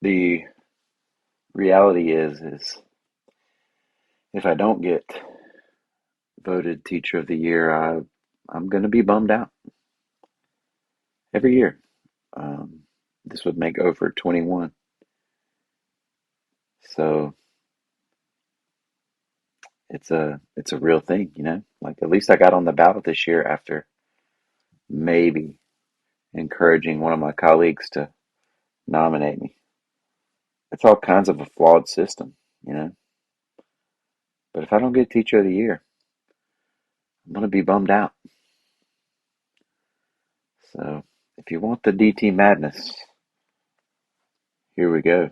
The reality is if I don't get voted teacher of the year, I'm going to be bummed out every year. Um, this would make over 21. So it's a real thing, you know? Like at least I got on the ballot this year after maybe encouraging one of my colleagues to nominate me. It's all kinds of a flawed system, you know? But if I don't get teacher of the year, I'm going to be bummed out. So if you want the DT madness, here we go.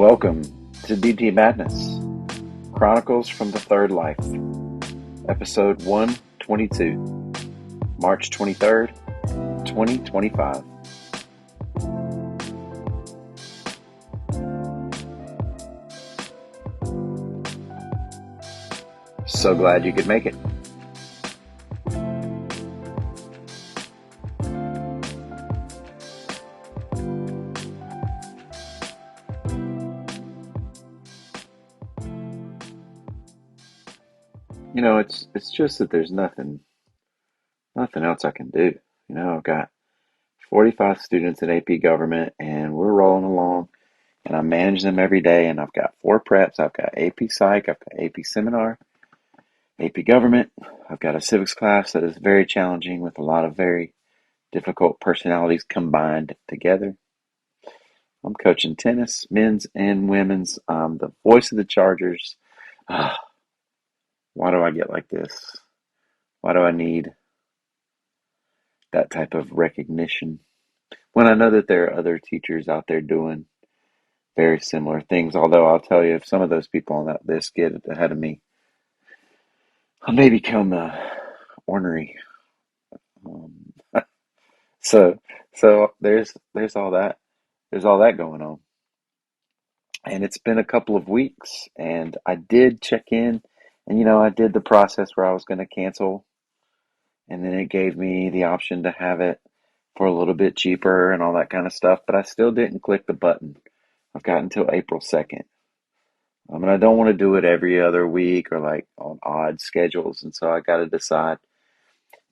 Welcome to DT Madness, Chronicles from the Third Life, episode 122, March 23rd, 2025. So glad you could make it. You know, it's just that there's nothing else I can do. You know, I've got 45 students in AP government and we're rolling along and I manage them every day and I've got four preps. I've got AP Psych, I've got AP Seminar, AP Government. I've got a civics class that is very challenging with a lot of very difficult personalities combined together. I'm coaching tennis, men's and women's. I'm the voice of the Chargers. Ah, why do I get like this? Why do I need that type of recognition when I know that there are other teachers out there doing very similar things? Although I'll tell you, if some of those people on that list get ahead of me, I may become ornery. Um, so, so there's all that. There's all that going on. And it's been a couple of weeks, and I did check in, and I did the process where I was going to cancel, and then it gave me the option to have it for a little bit cheaper and all that kind of stuff, but I still didn't click the button. I've got until April 2nd. I mean, I don't want to do it every other week or like on odd schedules, and so I got to decide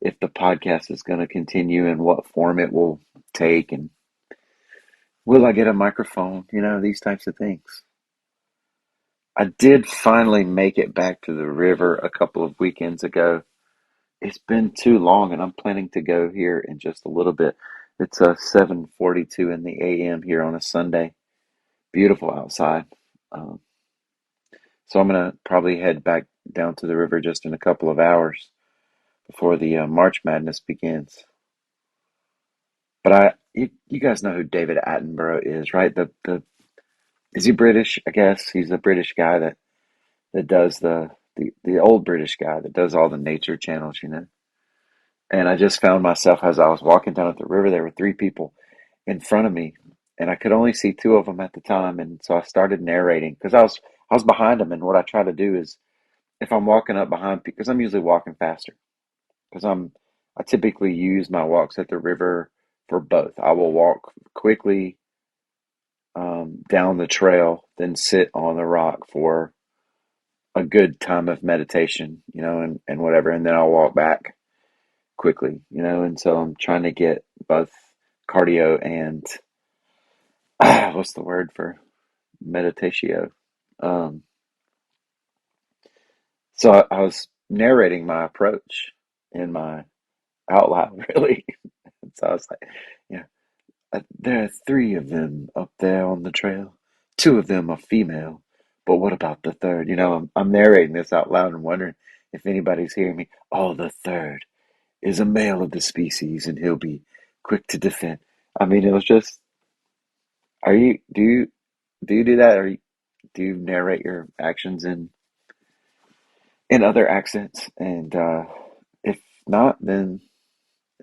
if the podcast is going to continue and what form it will take, and will I get a microphone, these types of things. I did finally make it back to the river a couple of weekends ago. It's been too long, and I'm planning to go here in just a little bit. It's 7:42 in the a.m. here on a Sunday. Beautiful outside. Um, so I'm gonna probably head back down to the river just in a couple of hours before the March Madness begins. But you guys know who David Attenborough is, right? The is he British? I guess he's a British guy that does the old British guy that does all the nature channels. And I just found myself as I was walking down at the river, there were three people in front of me, and I could only see two of them at the time. And so I started narrating because I was behind them. And what I try to do is if I'm walking up behind people, because I'm usually walking faster, because I typically use my walks at the river for both. I will walk quickly down the trail, then sit on the rock for a good time of meditation, and whatever, and then I'll walk back quickly, and so I'm trying to get both cardio and what's the word for meditatio? Um, so I was narrating my approach in my out loud, really. So I was like, yeah, there are three of them up there on the trail. Two of them are female, but what about the third? I'm narrating this out loud and wondering if anybody's hearing me. Oh, the third is a male of the species, and he'll be quick to defend. I mean, it was just. Are you do you do that, or do you narrate your actions in other accents? And if not, then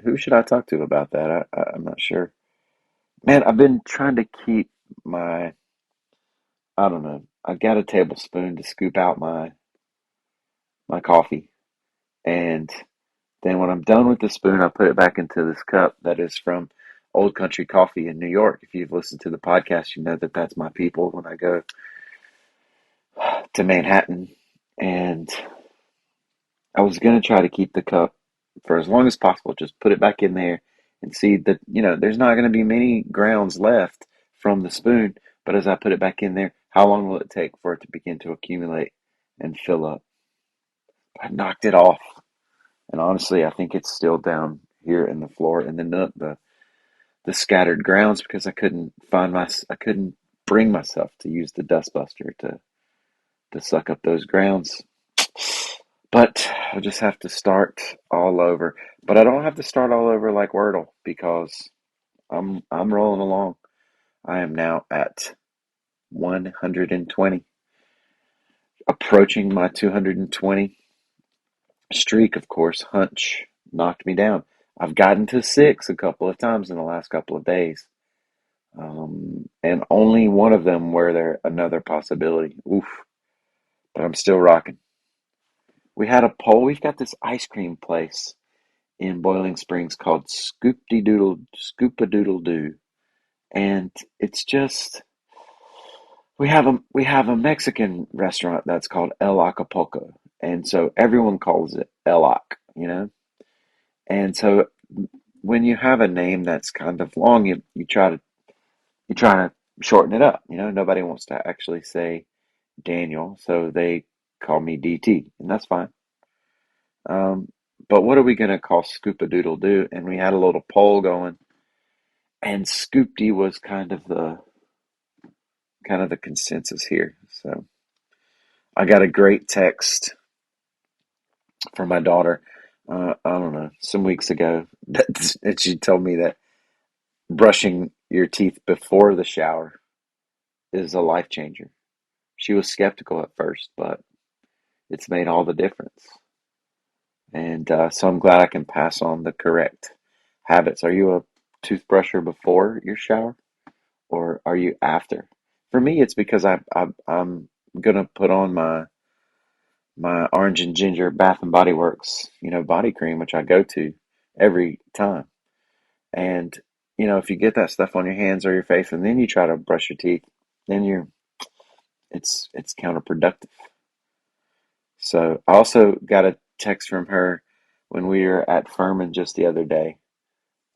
who should I talk to about that? I'm not sure. Man, I've been trying to keep my. I don't know. I got a tablespoon to scoop out my my coffee. And then when I'm done with the spoon, I put it back into this cup that is from Old Country Coffee in New York. If you've listened to the podcast, you know that that's my people when I go to Manhattan. And I was going to try to keep the cup for as long as possible, just put it back in there and see that, there's not going to be many grounds left from the spoon. But as I put it back in there, how long will it take for it to begin to accumulate and fill up? I knocked it off. And honestly, I think it's still down here in the floor in the nook, the scattered grounds, because I couldn't bring myself to use the dustbuster to suck up those grounds. But I'll just have to start all over. But I don't have to start all over like Wordle because I'm rolling along. I am now at 120, approaching my 220 streak. Of course, Hunch knocked me down. I've gotten to six a couple of times in the last couple of days. And only one of them were there another possibility. Oof. But I'm still rocking. We had a poll. We've got this ice cream place in Boiling Springs called Scoopadoodle Doo. And it's just we have a Mexican restaurant that's called El Acapulco. And so everyone calls it El Ac. And so when you have a name that's kind of long, you try to shorten it up. Nobody wants to actually say Daniel, so they call me DT, and that's fine. Um, but what are we gonna call Scoopadoodle Doo? And we had a little poll going, and Scoopty was kind of the consensus here. So I got a great text from my daughter. I don't know, some weeks ago, that she told me that brushing your teeth before the shower is a life changer. She was skeptical at first, but it's made all the difference. And so I'm glad I can pass on the correct habits. Are you a toothbrusher before your shower or are you after? For me, it's because I'm gonna put on my orange and ginger Bath and Body Works, body cream, which I go to every time. And if you get that stuff on your hands or your face, and then you try to brush your teeth, then it's counterproductive. So I also got a text from her when we were at Furman just the other day,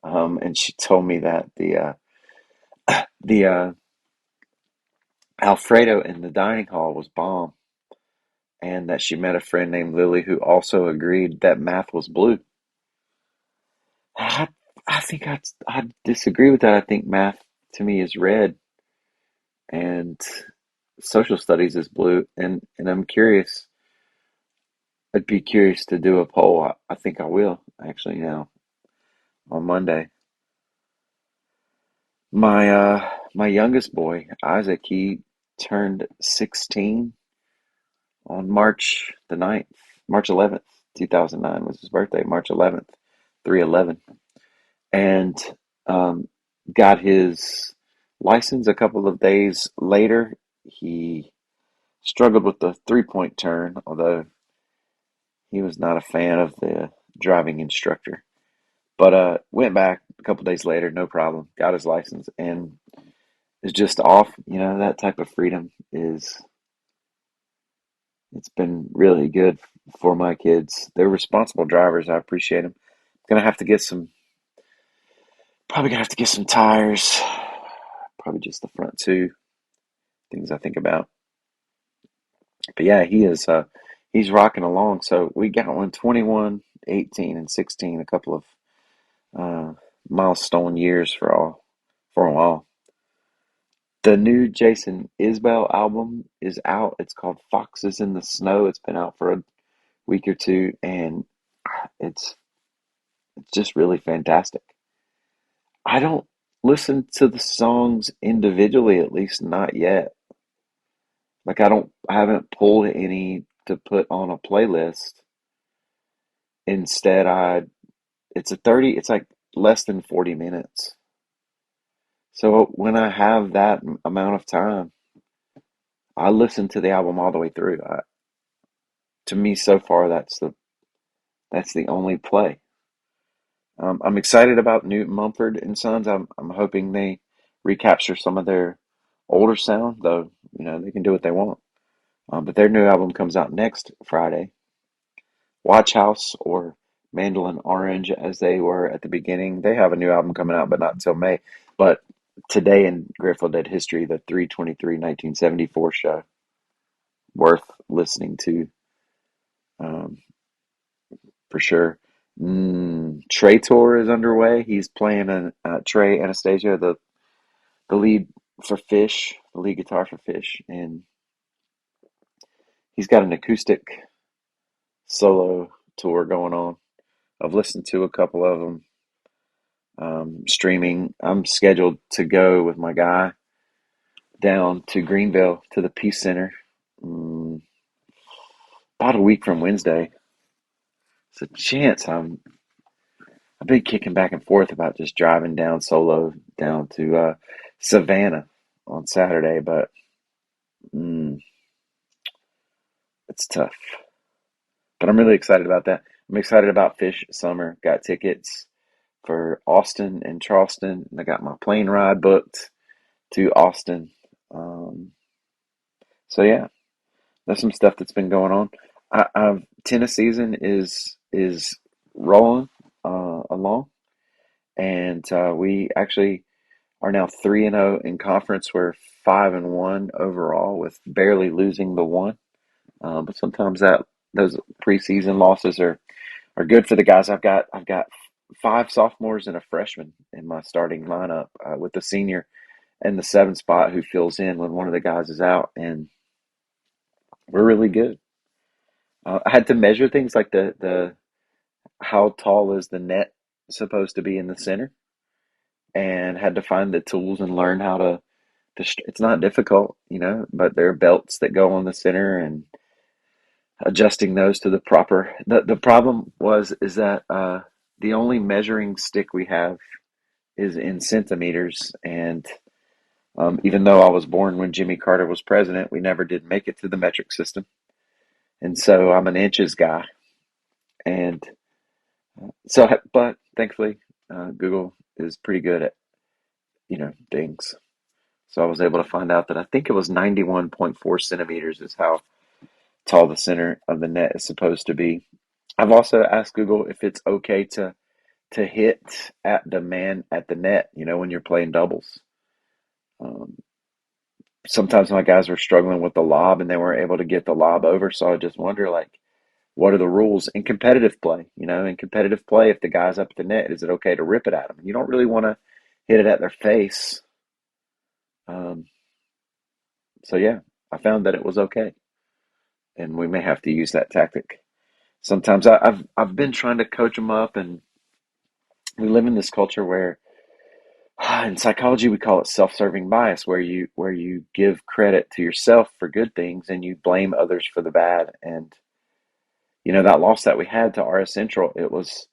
and she told me that the Alfredo in the dining hall was bomb, and that she met a friend named Lily who also agreed that math was blue. I, I think I disagree with that. I think math to me is red, and social studies is blue. And I'm curious. I'd be curious to do a poll. I think I will actually now on Monday. My youngest boy, Isaac, he turned 16 on March the 9th. March 11th, 2009 was his birthday, March 11th, 311. And um, got his license a couple of days later. He struggled with the three-point turn, although he was not a fan of the driving instructor. But went back a couple days later, no problem, got his license, and is just off. That type of freedom it's been really good for my kids. They're responsible drivers. I appreciate them. Gonna have to get some, probably gonna have to get some tires. Probably just the front two things I think about. But yeah, he's rocking along. So we got one 21, 18, and 16, a couple of milestone years for a while. The new Jason Isbell album is out. It's called Foxes in the Snow. It's been out for a week or two, and it's it's just really fantastic. I don't listen to the songs individually, at least not yet. Like I haven't pulled any to put on a playlist. Instead, it's like less than 40 minutes. So when I have that amount of time, I listen to the album all the way through. to me so far, that's the only play. I'm excited about Newton Mumford and Sons. I'm hoping they recapture some of their older sound, though. They can do what they want. But their new album comes out next Friday. Watch House, or Mandolin Orange, as they were at the beginning. They have a new album coming out, but not until May. But today in Grateful Dead history, the 3/23 1974 show, worth listening to, um, for sure. Trey tour is underway. He's playing Trey Anastasio, the lead for Fish, the lead guitar for Fish, and he's got an acoustic solo tour going on. I've listened to a couple of them, streaming. I'm scheduled to go with my guy down to Greenville to the Peace Center, mm, about a week from Wednesday. It's a chance. I've been kicking back and forth about just driving down solo down to Savannah on Saturday, but mm, it's tough. But I'm really excited about that. I'm excited about Fish Summer. Got tickets for Austin and Charleston, and I got my plane ride booked to Austin. Um, so yeah, there's some stuff that's been going on. Tennis season is rolling along, and we actually are now 3-0 in conference. We're 5-1 overall, with barely losing the one. But sometimes those preseason losses are good for the guys. I've got five sophomores and a freshman in my starting lineup, with the senior in the 7 spot who fills in when one of the guys is out, and we're really good. I had to measure things like the how tall is the net supposed to be in the center, and had to find the tools and learn how it's not difficult, but there are belts that go on the center, and adjusting those to the proper. The problem is that the only measuring stick we have is in centimeters, and even though I was born when Jimmy Carter was president, we never did make it to the metric system, and so I'm an inches guy. And but thankfully, Google is pretty good at things. So I was able to find out that I think it was 91.4 centimeters is how tall the center of the net is supposed to be. I've also asked Google if it's okay to hit at the man at the net, when you're playing doubles. Um, Sometimes my guys were struggling with the lob and they weren't able to get the lob over. So I just wonder, like, what are the rules in competitive play? In competitive play, if the guy's up at the net, is it okay to rip it at them? You don't really want to hit it at their face. Um, so yeah, I found that it was okay, and we may have to use that tactic. Sometimes I've been trying to coach them up, and we live in this culture where, in psychology, we call it self-serving bias, where you give credit to yourself for good things and you blame others for the bad. And that loss that we had to RS Central, it was,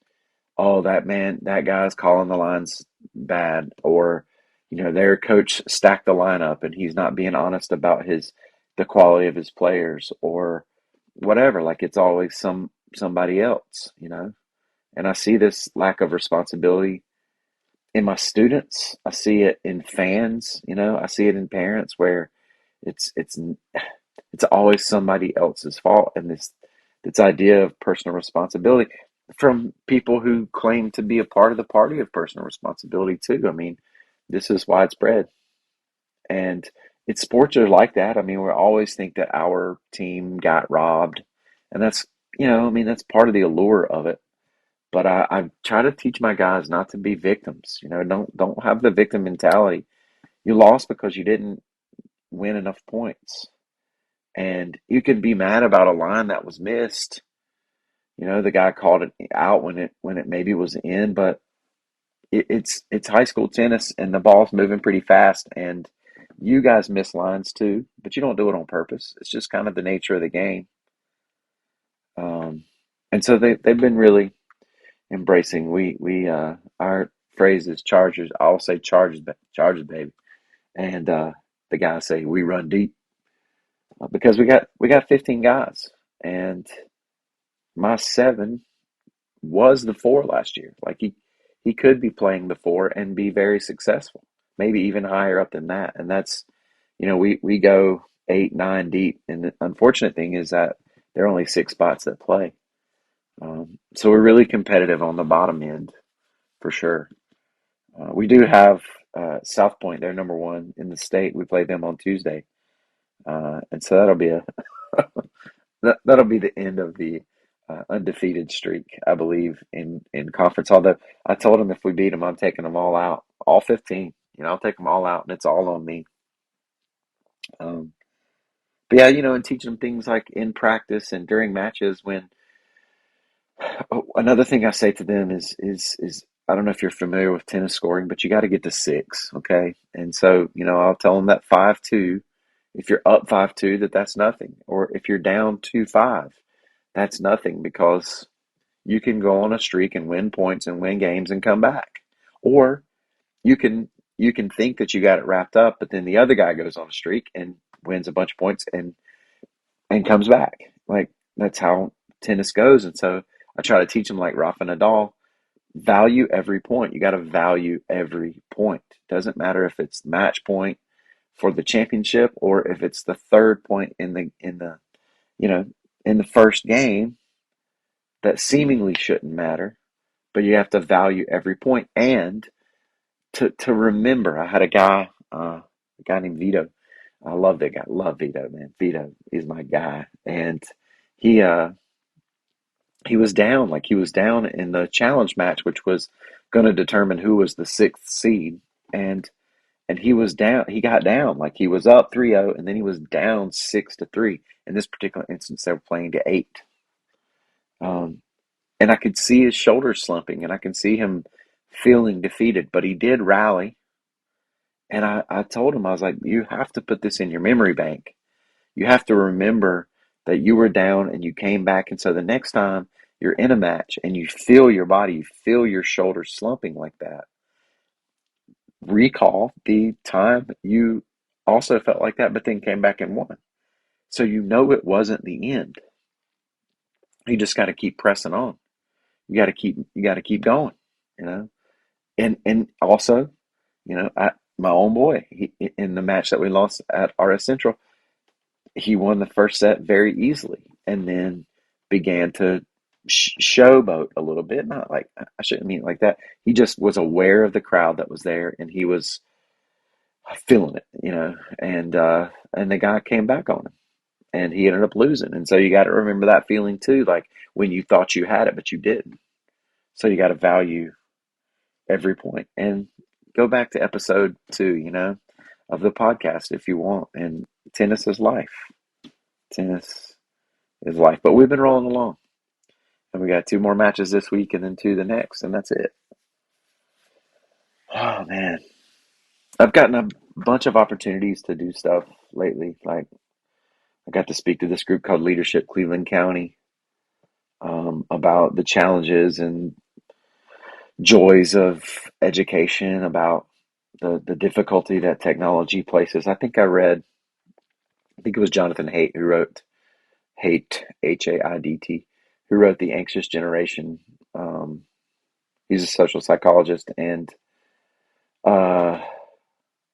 oh, that guy's calling the lines bad, or their coach stacked the lineup and he's not being honest about the quality of his players, or whatever. Like, it's always somebody else. And I see this lack of responsibility in my students. I see it in fans. I see it in parents, where it's always somebody else's fault, and this idea of personal responsibility from people who claim to be a part of the party of personal responsibility too. I mean, this is widespread, and it's sports are like that. I mean, we always think that our team got robbed, and that's part of the allure of it. But I try to teach my guys not to be victims. Don't have the victim mentality. You lost because you didn't win enough points, and you can be mad about a line that was missed. The guy called it out when it maybe was in, but it's high school tennis, and the ball's moving pretty fast, and you guys miss lines too, but you don't do it on purpose. It's just kind of the nature of the game. Um, and so they've been really embracing. Our phrase is Chargers. I'll say Chargers, Chargers, baby, and the guys say we run deep, because we got 15 guys, And my seven was the four last year. Like he could be playing the four and be very successful, maybe even higher up than that. And that's, we go eight, nine deep. And the unfortunate thing is that there are only six spots that play. So we're really competitive on the bottom end for sure. We do have South Point. They're number one in the state. We play them on Tuesday, and so that'll be the end of the undefeated streak, I believe, in conference. Although I told them if we beat them, I'm taking them all out, all 15. I'll take them all out, and it's all on me. Um, but yeah, and teaching them things like in practice and during matches when. Oh, another thing I say to them is I don't know if you're familiar with tennis scoring, but you got to get to six, okay? And so, I'll tell them that 5-2, if you're up 5-2, that's nothing. Or if you're down 2-5, that's nothing because you can go on a streak and win points and win games and come back. Or you can you can think that you got it wrapped up, but then the other guy goes on a streak and wins a bunch of points and comes back. Like that's how tennis goes. And so I try to teach them like Rafa Nadal, value every point. You got to value every point. Doesn't matter if it's match point for the championship or if it's the third point in the you know in the first game that seemingly shouldn't matter, but you have to value every point and to remember. I had a guy named Vito. I love that guy. Love Vito, man. Vito is my guy, and he uh he was down in the challenge match, which was going to determine who was the sixth seed. And he was down, he got down, like he was up 3-0, and then he was down 6-3. In this particular instance, they were playing to eight. Um, and I could see his shoulders slumping, and I can see him feeling defeated, but he did rally. And I told him, I was like, you have to put this in your memory bank. You have to remember that you were down and you came back. And so the next time you're in a match and you feel your body, you feel your shoulders slumping like that, recall the time you also felt like that, but then came back and won. So it wasn't the end. You just got to keep pressing on. You got to keep going, you know. And also, my own boy, in the match that we lost at RS Central, he won the first set very easily and then began to showboat a little bit. Not like, I shouldn't mean it like that. He just was aware of the crowd that was there and he was feeling it, and the guy came back on him and he ended up losing. And so you got to remember that feeling too, like when you thought you had it, but you didn't. So you got to value every point and go back to episode 2, of the podcast if you want. And tennis is life. Tennis is life. But we've been rolling along. And we got 2 more matches this week and then 2 the next, and that's it. Oh man. I've gotten a bunch of opportunities to do stuff lately. Like I got to speak to this group called Leadership Cleveland County, about the challenges and joys of education, about the difficulty that technology places. I think it was Jonathan Haidt who wrote Haidt, Haidt, who wrote The Anxious Generation. Um, he's a social psychologist and uh,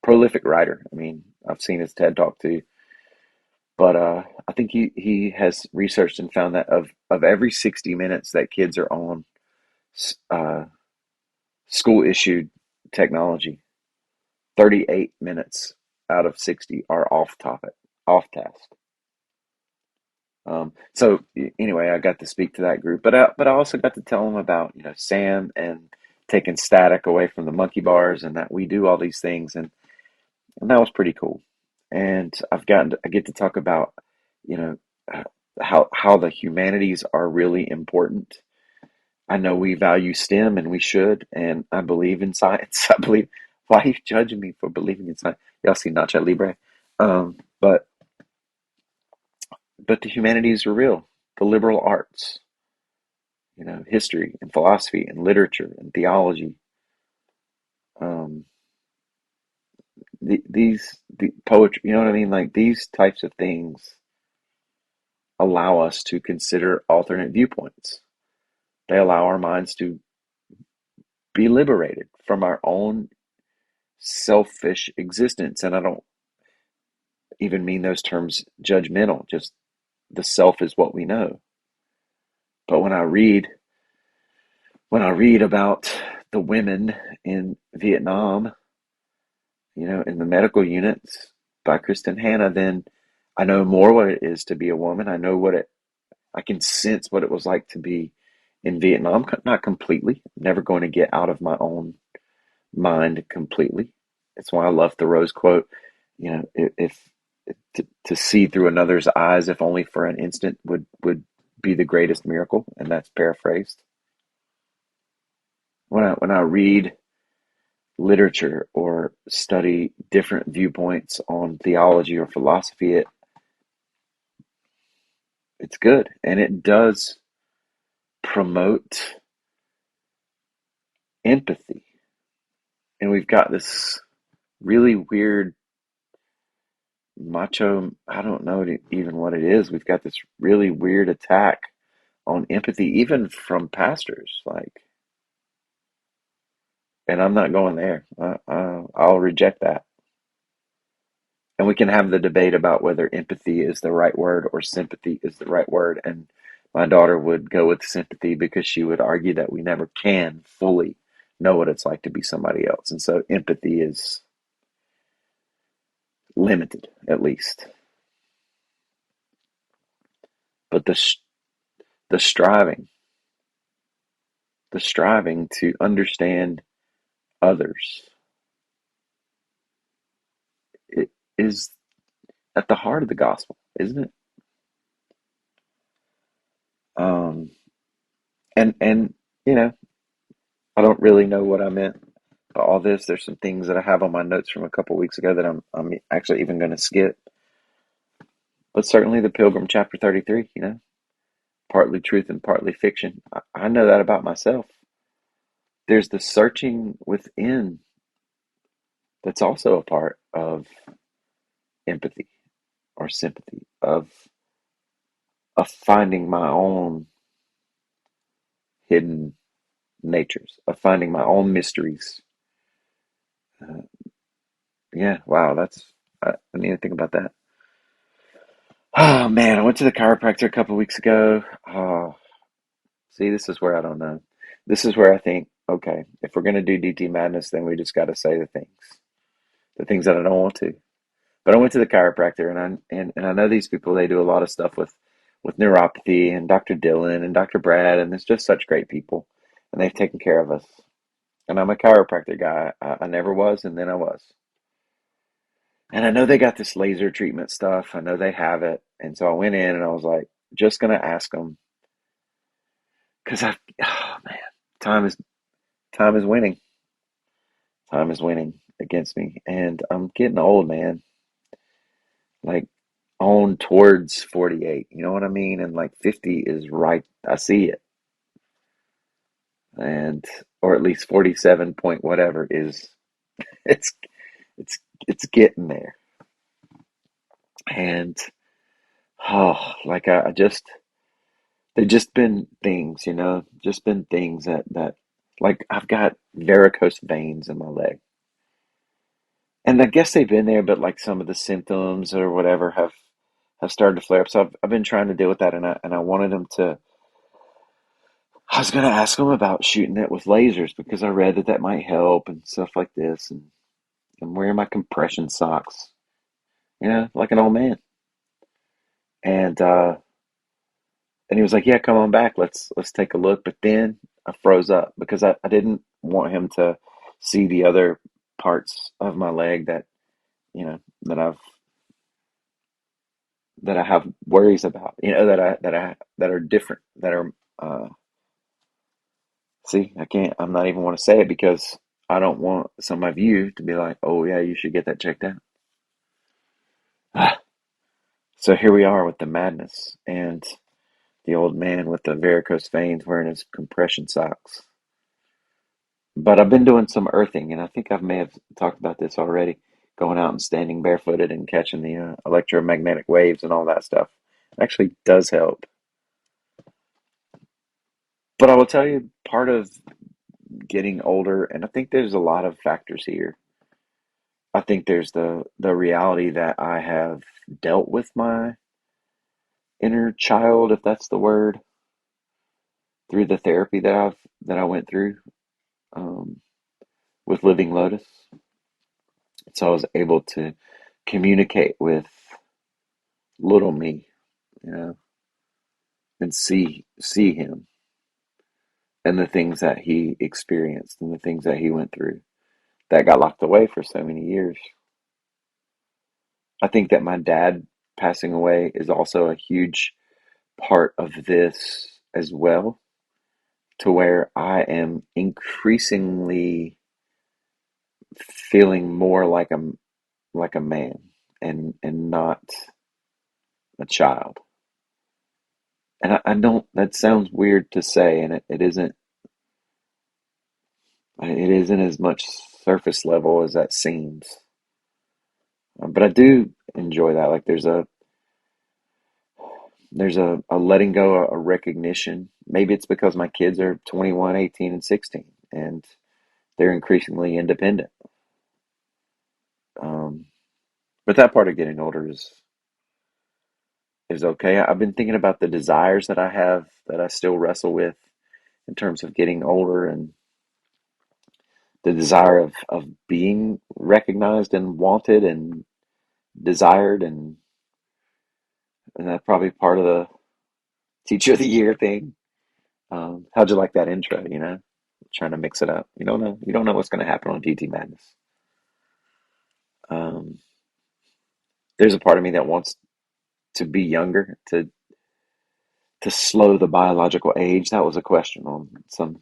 prolific writer. I mean, I've seen his TED Talk too. But I think he has researched and found that of every 60 minutes that kids are on uh, school issued technology, 38 minutes out of 60 are off topic, off task. So anyway, I got to speak to that group, but I also got to tell them about Sam and taking static away from the monkey bars, and that we do all these things, and that was pretty cool. And I get to talk about you know uh, how the humanities are really important. I know we value STEM and we should, and I believe in science. I believe. Why are you judging me for believing in science? Y'all see Nacho Libre, but the humanities are real. The liberal arts, history and philosophy and literature and theology, um, the poetry. You know what I mean? Like these types of things allow us to consider alternate viewpoints. They allow our minds to be liberated from our own selfish existence. And I don't even mean those terms judgmental, just the self is what we know. But when I read about the women in Vietnam, in the medical units by Kristen Hanna, then I know more what it is to be a woman. I can sense what it was like to be in Vietnam. Not completely, never going to get out of my own mind completely. That's why I love Thoreau's quote, if to see through another's eyes, if only for an instant, would be the greatest miracle. And that's paraphrased. When I read literature or study different viewpoints on theology or philosophy, it's good, and it does promote empathy. And we've got this really weird macho, I don't know even what it is. We've got this really weird attack on empathy, even from pastors. And I'm not going there. I'll reject that. And we can have the debate about whether empathy is the right word or sympathy is the right word. And my daughter would go with sympathy because she would argue that we never can fully know what it's like to be somebody else. And so empathy is limited, at least. But the striving, the striving to understand others, it is at the heart of the gospel, isn't it? Um, and you know, I don't really know what I meant by all this. There's some things that I have on my notes from a couple weeks ago that I'm actually even going to skip. But certainly the Pilgrim chapter 33, partly truth and partly fiction. I know that about myself. There's the searching within that's also a part of empathy or sympathy, of finding my own hidden natures, of finding my own mysteries. Uh, yeah, wow, I need to think about that. Oh man, I went to the chiropractor a couple weeks ago. Oh, see, this is where I don't know. This is where I think, okay, if we're gonna do DT madness, then we just got to say the things that I don't want to. But I went to the chiropractor, and I know these people. They do a lot of stuff with neuropathy, and Dr. Dylan and Dr. Brad, and it's just such great people, and they've taken care of us. And I'm a chiropractor guy. I never was, and then I was. And I know they got this laser treatment stuff. I know they have it. And so I went in and I was like, just gonna ask them because oh man, time is time is winning. Time is winning against me, and I'm getting old, man. Like on towards 48. You know what I mean? And like 50 is right. I see it, and or at least 47 point whatever is it's it's it's getting there. And like I just they've just been things, just been things that like I've got varicose veins in my leg. And I guess they've been there, but like some of the symptoms or whatever have started to flare up. So I've been trying to deal with that, and I wanted them to. I was gonna ask them about shooting it with lasers because I read that might help and stuff like this, and I'm wearing my compression socks, like an old man. And he was like, "Yeah, come on back. Let's take a look." But then I froze up because I didn't want him to see the other parts of my leg that you know that I've that I have worries about. That are different. That are see, I can't. I'm not even want to say it because I don't want some of you to be like, "Oh yeah, you should get that checked out." So here we are with the madness and the old man with the varicose veins wearing his compression socks. But I've been doing some earthing, and I think I may have talked about this already. Going out and standing barefooted and catching the electromagnetic waves and all that stuff. Actually does help. But I will tell you, part of getting older, and I think there's a lot of factors here. I think there's the reality that I have dealt with my inner child, if that's the word, through the therapy that I went through um, with Living Lotus. So I was able to communicate with little me, you know, and see him and the things that he experienced and the things that he went through that got locked away for so many years. I think that my dad passing away is also a huge part of this as well, to where I am increasingly feeling more like a man and not a child. And I don't, that sounds weird to say, and it isn't as much surface level as that seems. But I do enjoy that. Like there's a letting go, a recognition. Maybe it's because my kids are 21, 18, and 16, and they're increasingly independent. Um, but that part of getting older is okay. I've been thinking about the desires that I have that I still wrestle with in terms of getting older, and the desire of being recognized and wanted and desired, and that's probably part of the teacher of the year thing. How'd you like that intro? Trying to mix it up. You don't know what's going to happen on DT Madness. Um, there's a part of me that wants to be younger, to slow the biological age. That was a question on some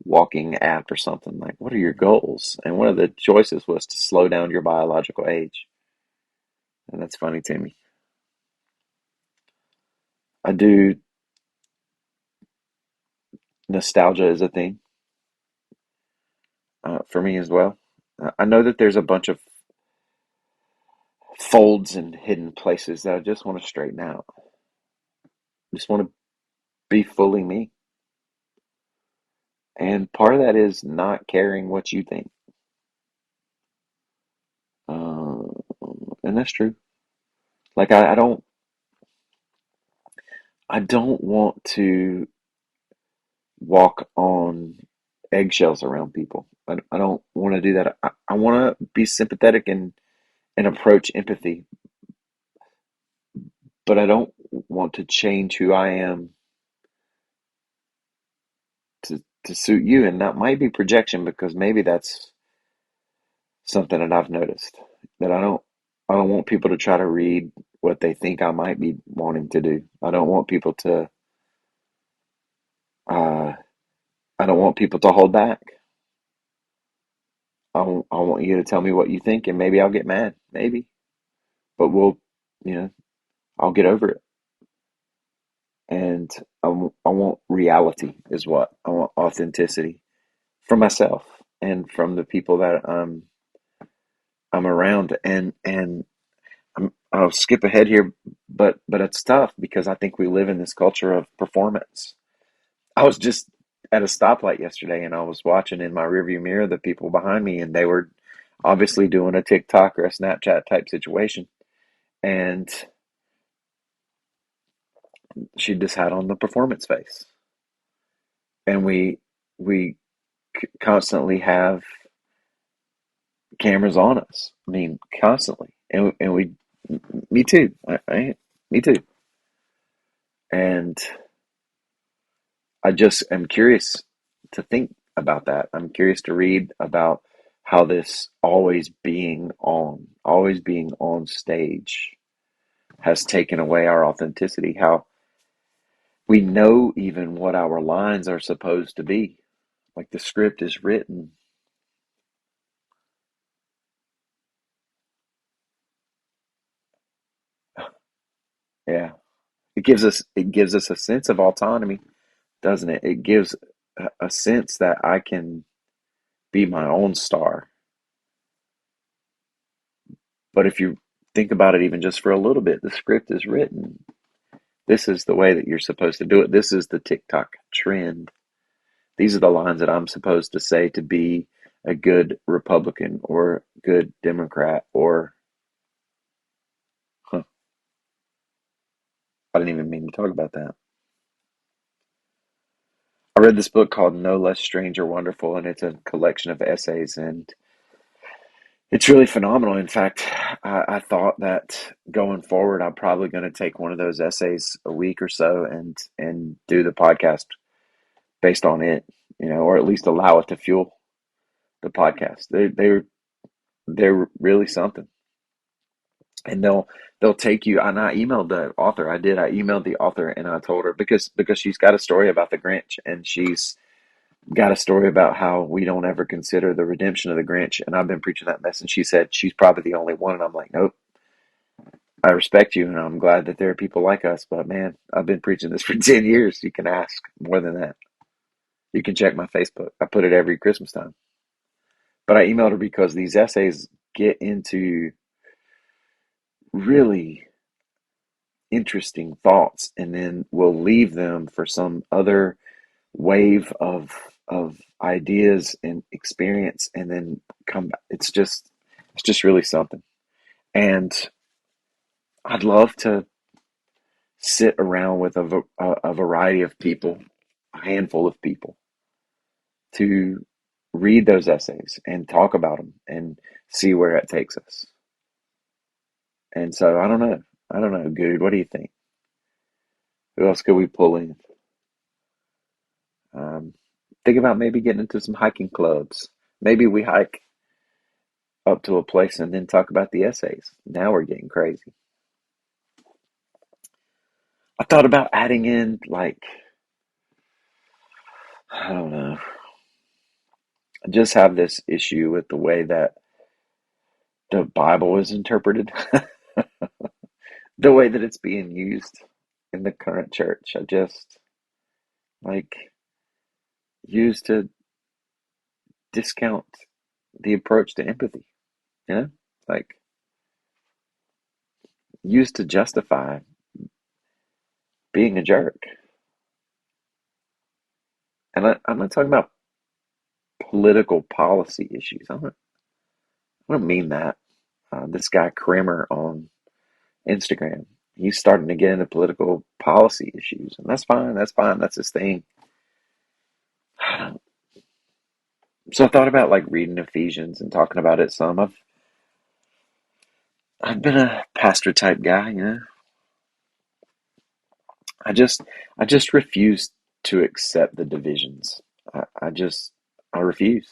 walking app or something, like, what are your goals? And one of the choices was to slow down your biological age. And that's funny to me. I do. Nostalgia is a thing for me as well. I know that there's a bunch of folds and hidden places that I just want to straighten out. I just want to be fully me. And part of that is not caring what you think. Uh, and that's true. Like I don't want to walk on eggshells around people. I don't want to do that. I want to be sympathetic and approach empathy, but I don't want to change who I am to suit you. And that might be projection, because maybe that's something that I've noticed, that I don't want people to try to read what they think I might be wanting to do. Uh, I don't want people to hold back. I want you to tell me what you think, and maybe I'll get mad, maybe, but you know, I'll get over it. And I want reality is what I want, authenticity from myself and from the people that I'm around. And I'll skip ahead here, but it's tough because I think we live in this culture of performance. I was just at a stoplight yesterday, and I was watching in my rearview mirror the people behind me, and they were obviously doing a TikTok or a Snapchat type situation. And she just had on the performance face. And we constantly have cameras on us. I mean, constantly. And me too. Me too. And I just am curious to think about that. I'm curious to read about how this always being on stage has taken away our authenticity, how we know even what our lines are supposed to be. Like the script is written. Yeah. It gives us a sense of autonomy, doesn't it? It gives a sense that I can be my own star. But if you think about it even just for a little bit. The script is written. This is the way that you're supposed to do it. This is the TikTok trend. These are the lines that I'm supposed to say to be a good Republican or good Democrat or, huh, I didn't even mean to talk about that. I read this book called No Less Strange or Wonderful, and it's a collection of essays, and it's really phenomenal. In fact, I thought that going forward, I'm probably going to take one of those essays a week or so and do the podcast based on it, or at least allow it to fuel the podcast. They're really something, and they'll take you. And I emailed the author. I emailed the author, and I told her because she's got a story about the Grinch, and she's got a story about how we don't ever consider the redemption of the Grinch. And I've been preaching that message. She said she's probably the only one, and I'm like, nope. I respect you, and I'm glad that there are people like us. But man, I've been preaching this for 10 years. You can ask more than that. You can check my Facebook. I put it every Christmas time. But I emailed her because these essays get into really interesting thoughts, and then we'll leave them for some other wave of ideas and experience, and then come back. It's just really something. And I'd love to sit around with a variety of people, a handful of people, to read those essays and talk about them and see where it takes us. And so I don't know. I don't know, Good. What do you think? Who else could we pull in? Um, think about maybe getting into some hiking clubs. Maybe we hike up to a place and then talk about the essays. Now we're getting crazy. I thought about adding in, like, I don't know, I just have this issue with the way that the Bible is interpreted, the way that it's being used in the current church. I just, like, used to discount the approach to empathy, you know? Like, used to justify being a jerk. And I'm not talking about political policy issues. I don't mean that. This guy Kramer on Instagram, he's starting to get into political policy issues, and that's fine. That's fine. That's his thing. So I thought about like reading Ephesians and talking about it some. I've been a pastor type guy, I just I just refuse to accept the divisions. I refuse.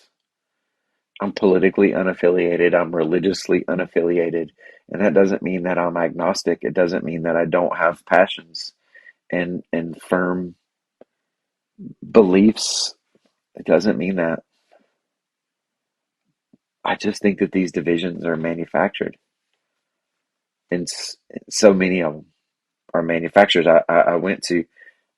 I'm politically unaffiliated. I'm religiously unaffiliated. And that doesn't mean that I'm agnostic. It doesn't mean that I don't have passions and firm beliefs. It doesn't mean that. I just think that these divisions are manufactured. And so many of them are manufactured. I went to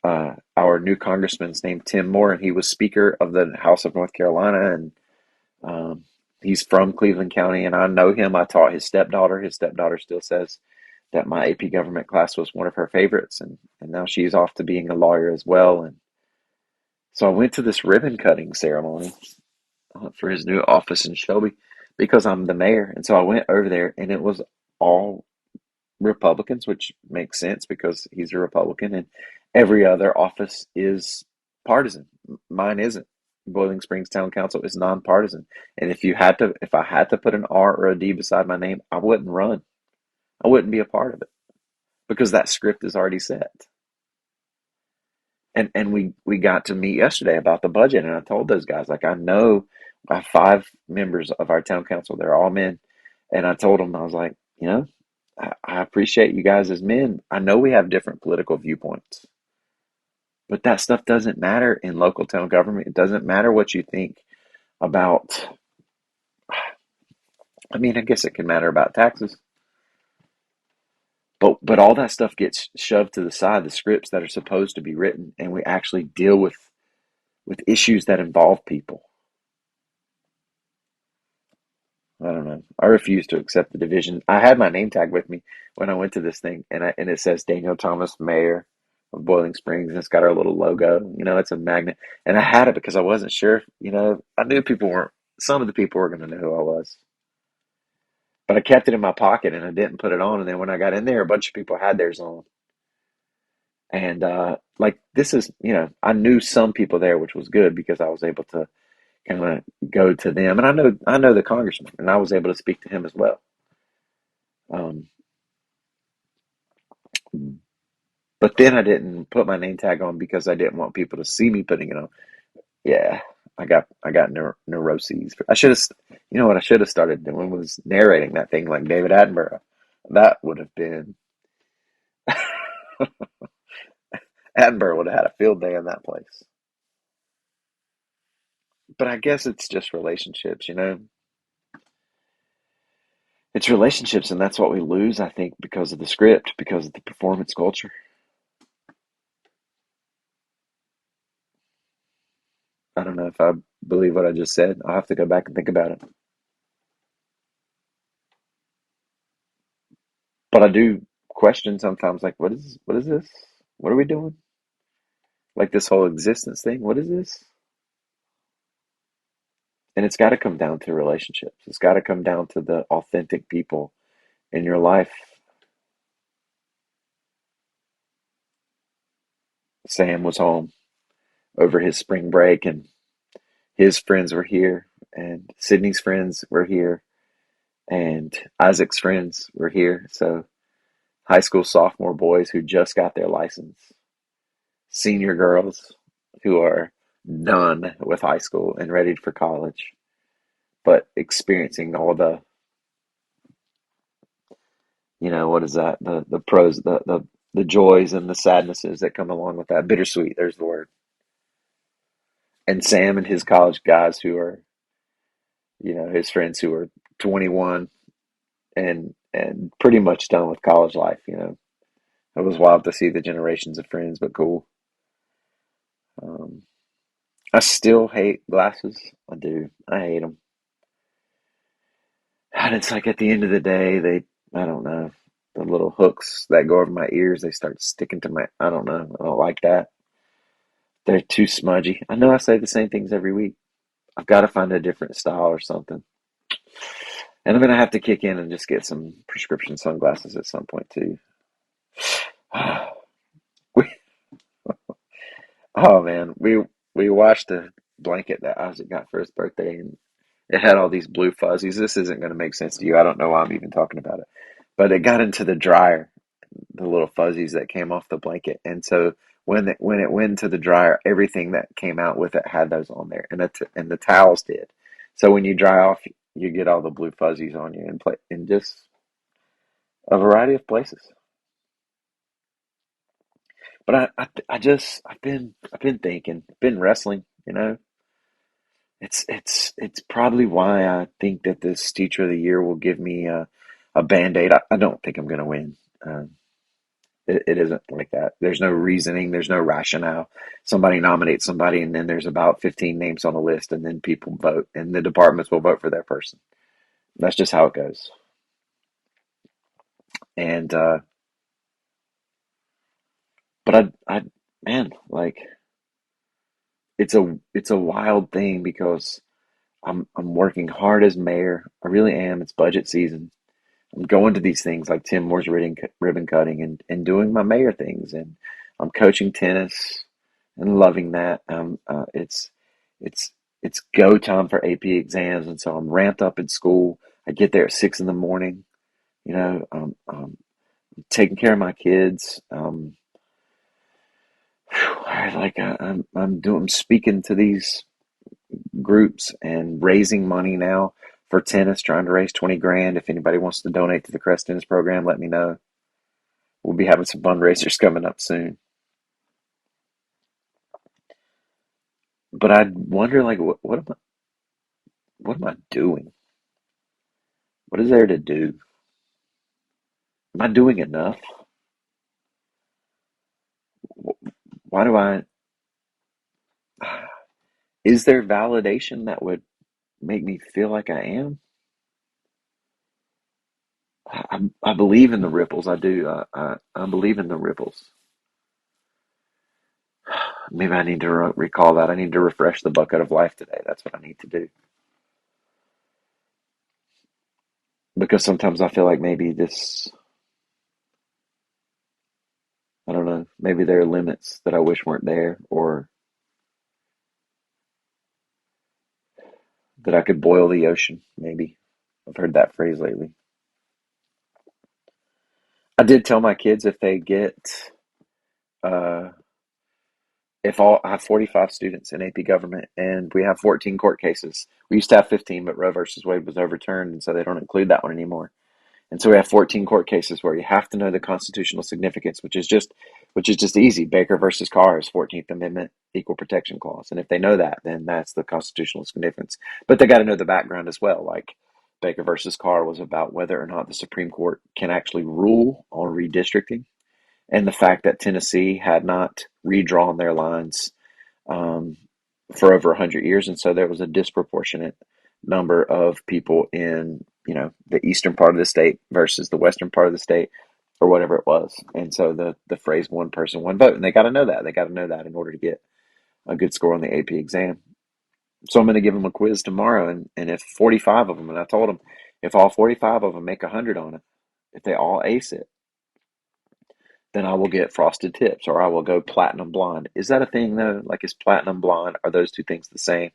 our new congressman's named Tim Moore, and he was Speaker of the House of North Carolina. And he's from Cleveland County, and I know him. I taught his stepdaughter. His stepdaughter still says that my AP government class was one of her favorites, and now she's off to being a lawyer as well. And so I went to this ribbon cutting ceremony for his new office in Shelby because I'm the mayor. And so I went over there, and it was all Republicans, which makes sense because he's a Republican, and every other office is partisan. Mine isn't. Boiling Springs Town Council is nonpartisan. And if I had to put an R or a D beside my name, I wouldn't run. I wouldn't be a part of it because that script is already set. And we got to meet yesterday about the budget, and I told those guys, like, I know I have 5 members of our town council. They're all men. And I told them, I was like, I appreciate you guys as men. I know we have different political viewpoints, but that stuff doesn't matter in local town government. It doesn't matter what you think about, I mean, I guess it can matter about taxes, but all that stuff gets shoved to the side, the scripts that are supposed to be written, and we actually deal with issues that involve people. I don't know. I refuse to accept the division. I had my name tag with me when I went to this thing, and it says Daniel Thomas, Mayor of Boiling Springs, and it's got our little logo. It's a magnet, and I had it because I wasn't sure. I knew people weren't. Some of the people were going to know who I was, but I kept it in my pocket and I didn't put it on. And then when I got in there, a bunch of people had theirs on, and like this is, I knew some people there, which was good because I was able to kind of go to them, and I know the congressman, and I was able to speak to him as well. Um, But then I didn't put my name tag on because I didn't want people to see me putting it on. Yeah, I got neuroses. I should have, you know what I should have started doing was narrating that thing like David Attenborough. That would have been Attenborough would have had a field day in that place. But I guess it's just relationships. It's relationships, and that's what we lose, I think, because of the script, because of the performance culture. I don't know if I believe what I just said. I'll have to go back and think about it. But I do question sometimes, like, what is this? What are we doing? Like this whole existence thing. What is this? And it's got to come down to relationships. It's got to come down to the authentic people in your life. Sam was home over his spring break, and his friends were here, and Sydney's friends were here, and Isaac's friends were here. So, high school sophomore boys who just got their license, senior girls who are done with high school and ready for college, but experiencing all the, what is that? The pros, the joys and the sadnesses that come along with that. Bittersweet, there's the word. And Sam and his college guys who are, his friends who are 21 and pretty much done with college life. It was wild to see the generations of friends, but cool. Um, I still hate glasses. I do. I hate them. And it's like at the end of the day, I don't know, the little hooks that go over my ears, they start sticking to I don't know. I don't like that. They're too smudgy. I know I say the same things every week. I've got to find a different style or something. And I'm going to have to kick in and just get some prescription sunglasses at some point too. we, oh man, we washed a blanket that Isaac got for his birthday, and it had all these blue fuzzies. This isn't going to make sense to you. I don't know why I'm even talking about it. But it got into the dryer, the little fuzzies that came off the blanket. And so when it went into the dryer, everything that came out with it had those on there, and and the towels did. So when you dry off, you get all the blue fuzzies on you and play in just a variety of places. But I've been thinking, been wrestling. It's probably why I think that this Teacher of the Year will give me a Band-Aid. I don't think I'm going to win. Um, it isn't like that. There's no reasoning. There's no rationale. Somebody nominates somebody, and then there's about 15 names on a list, and then people vote, and the departments will vote for that person. That's just how it goes. And but man, like it's a wild thing because I'm working hard as mayor. I really am. It's budget season. I'm going to these things like Tim Moore's ribbon cutting and doing my mayor things, and I'm coaching tennis and loving that. It's it's go time for AP exams, and so I'm ramped up in school. I get there at 6 in the morning. Taking care of my kids. I'm speaking to these groups and raising money now for tennis, trying to raise 20 grand. If anybody wants to donate to the Crest Tennis program, let me know. We'll be having some fundraisers coming up soon. But I wonder, like, what am I doing? What is there to do? Am I doing enough? Why do I? Is there validation that would make me feel like I am? I believe in the ripples. I do. I believe in the ripples. Maybe I need to recall that. I need to refresh the bucket of life today. That's what I need to do. Because sometimes I feel like maybe this, I don't know, maybe there are limits that I wish weren't there, or that I could boil the ocean, maybe. I've heard that phrase lately. I did tell my kids uh, if all, I have 45 students in AP government and we have 14 court cases. We used to have 15, but Roe versus Wade was overturned, and so they don't include that one anymore. And so we have 14 court cases where you have to know the constitutional significance, which is just easy. Baker versus Carr's 14th Amendment Equal Protection Clause. And if they know that, then that's the constitutional significance. But they got to know the background as well. Like Baker versus Carr was about whether or not the Supreme Court can actually rule on redistricting, and the fact that Tennessee had not redrawn their lines um, for over 100 years, and so there was a disproportionate number of people in the eastern part of the state versus the western part of the state, or whatever it was. And so the phrase "one person, one vote," and they got to know that. They got to know that in order to get a good score on the AP exam. So I'm going to give them a quiz tomorrow, and if 45 of them, and I told them if all 45 of them make 100 on it, if they all ace it, then I will get frosted tips, or I will go platinum blonde. Is that a thing though? Like, is platinum blonde, are those two things the same?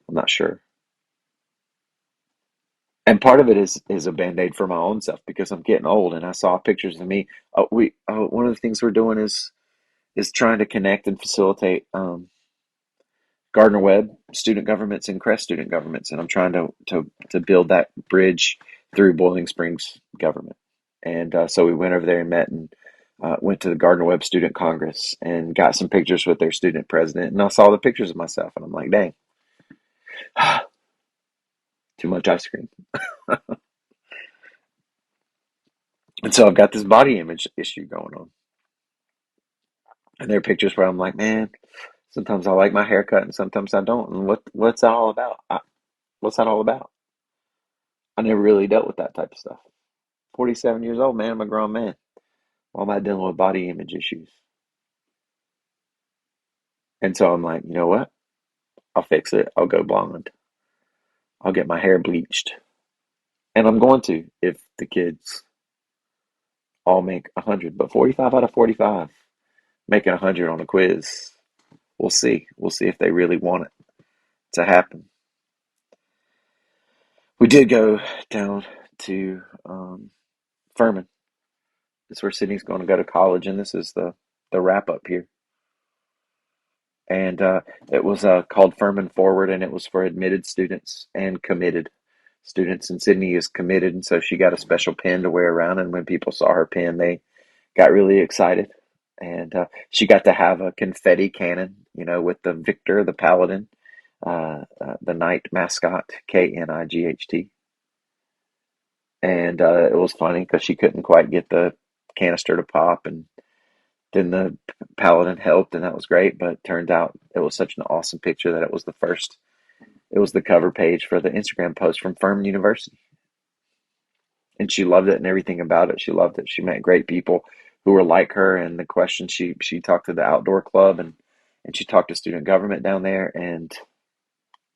I'm not sure. And part of it is a band-aid for my own self because I'm getting old, and I saw pictures of me. One of the things we're doing is trying to connect and facilitate Gardner Webb student governments and Crest student governments, and I'm trying to build that bridge through Boiling Springs government. And so we went over there and met, and went to the Gardner Webb Student Congress and got some pictures with their student president. And I saw the pictures of myself, and I'm like, dang, too much ice cream. And so I've got this body image issue going on. And there are pictures where I'm like, man, sometimes I like my haircut and sometimes I don't. And what's that all about? What's that all about? I never really dealt with that type of stuff. 47 years old, man. I'm a grown man. Why am I dealing with body image issues? And so I'm like, you know what? I'll fix it. I'll go blonde. I'll get my hair bleached. And I'm going to if the kids all make 100. But 45 out of 45 making 100 on a quiz. We'll see. We'll see if they really want it to happen. We did go down to Furman. This is where Sydney's going to go to college, and this is the wrap up here. And it was called Furman Forward, and it was for admitted students and committed students. And Sydney is committed, and so she got a special pin to wear around. And when people saw her pin, they got really excited. And she got to have a confetti cannon, with the victor, the paladin, the knight mascot, Knight. And it was funny because she couldn't quite get the canister to pop, and then the paladin helped, and that was great. But it turned out it was such an awesome picture that it was the cover page for the Instagram post from Furman University. And she loved it and everything about it. She loved it. She met great people who were like her. And the question, she talked to the outdoor club, and she talked to student government down there, and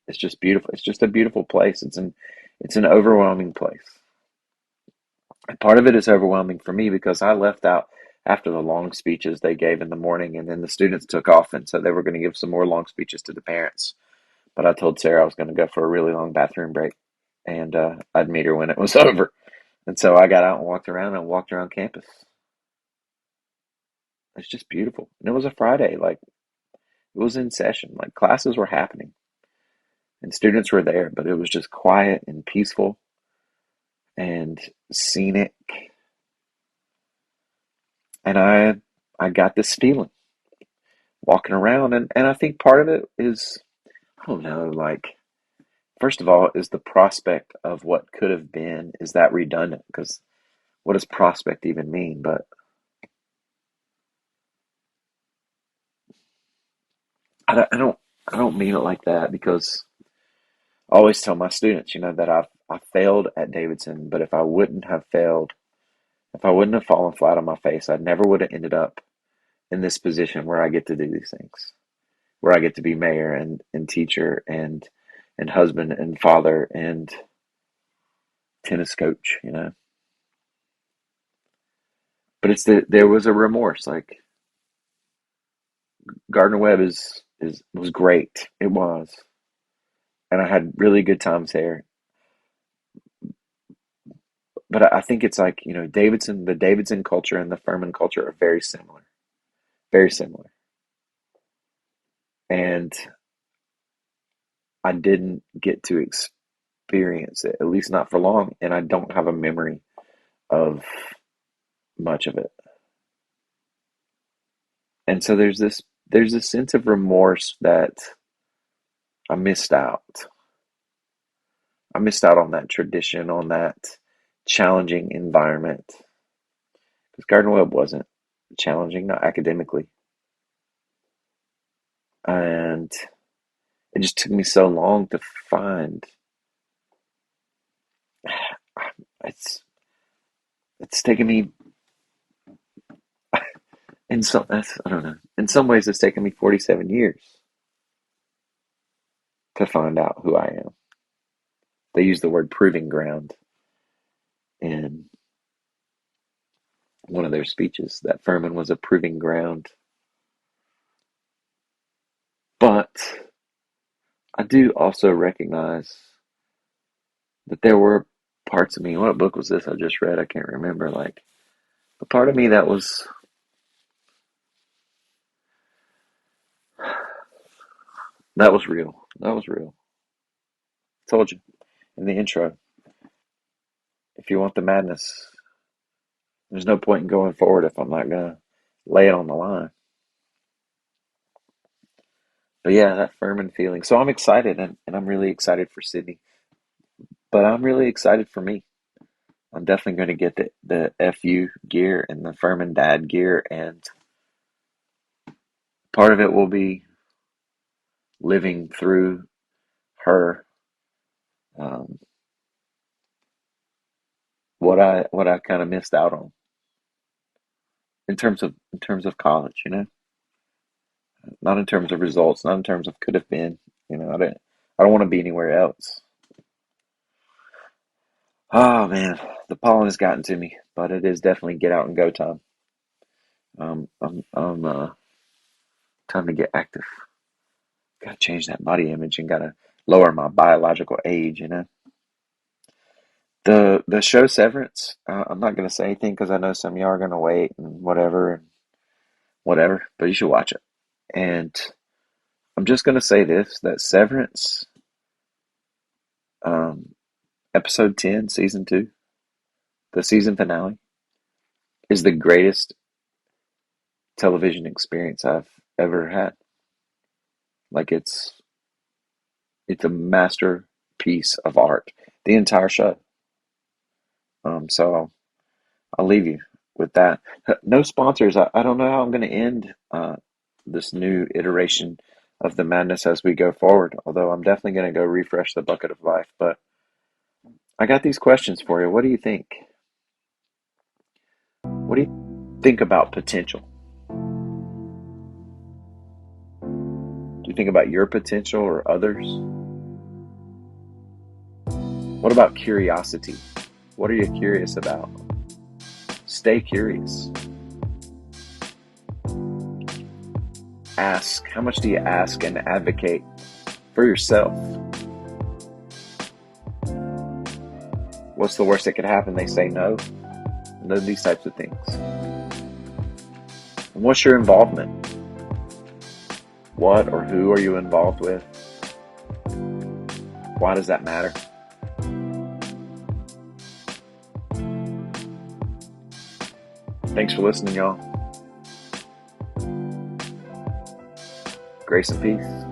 it's just beautiful. It's just a beautiful place. It's an overwhelming place. And part of it is overwhelming for me because I left out after the long speeches they gave in the morning, and then the students took off, and so they were going to give some more long speeches to the parents. But I told Sarah I was going to go for a really long bathroom break, and I'd meet her when it was over. And so I got out and walked around campus. It's just beautiful. And it was a Friday, like it was in session, like classes were happening and students were there, but it was just quiet and peaceful and scenic. And I got this feeling walking around, and I think part of it is, I don't know, like first of all, is the prospect of what could have been. Is that redundant? Because what does prospect even mean? But I don't I don't mean it like that because I always tell my students, that I failed at Davidson, but if I wouldn't have failed, if I wouldn't have fallen flat on my face, I never would have ended up in this position where I get to do these things, where I get to be mayor and teacher and husband and father and tennis coach. But there was a remorse. Like Gardner Webb was great. It was. And I had really good times there. But I think it's like, the Davidson culture and the Furman culture are very similar. Very similar. And I didn't get to experience it, at least not for long, and I don't have a memory of much of it. And so there's this sense of remorse that I missed out. I missed out on that tradition, on that challenging environment. Because Gardner Webb wasn't challenging, not academically. And it just took me so long to find. It's it's taken me I don't know. In some ways, it's taken me 47 years to find out who I am. They use the word proving ground in one of their speeches, that Furman was a proving ground. But I do also recognize that there were parts of me. What book was this I just read? I can't remember. Like, the part of me that was real. That was real. I told you in the intro. If you want the madness, there's no point in going forward if I'm not gonna lay it on the line. But yeah, that Furman feeling. So I'm excited, and I'm really excited for Sydney. But I'm really excited for me. I'm definitely going to get the FU gear and the Furman Dad gear, and part of it will be living through her, um, what I kind of missed out on in terms of college. Not in terms of results, not in terms of could have been. I don't want to be anywhere else. Oh man, the pollen has gotten to me, but it is definitely get out and go time. I'm time to get active. Got to change that body image and got to lower my biological age. The show Severance. I'm not gonna say anything because I know some of y'all are gonna wait and whatever. But you should watch it. And I'm just gonna say this: that Severance, um, episode 10, season 2, the season finale, is the greatest television experience I've ever had. Like it's a masterpiece of art. The entire show. So I'll leave you with that. No sponsors. I don't know how I'm going to end this new iteration of the madness as we go forward. Although I'm definitely going to go refresh the bucket of life. But I got these questions for you. What do you think? What do you think about potential? Do you think about your potential or others? What about curiosity? What are you curious about? Stay curious. Ask. How much do you ask and advocate for yourself? What's the worst that could happen? They say no. These types of things. And what's your involvement? What or who are you involved with? Why does that matter? Thanks for listening, y'all. Grace and peace.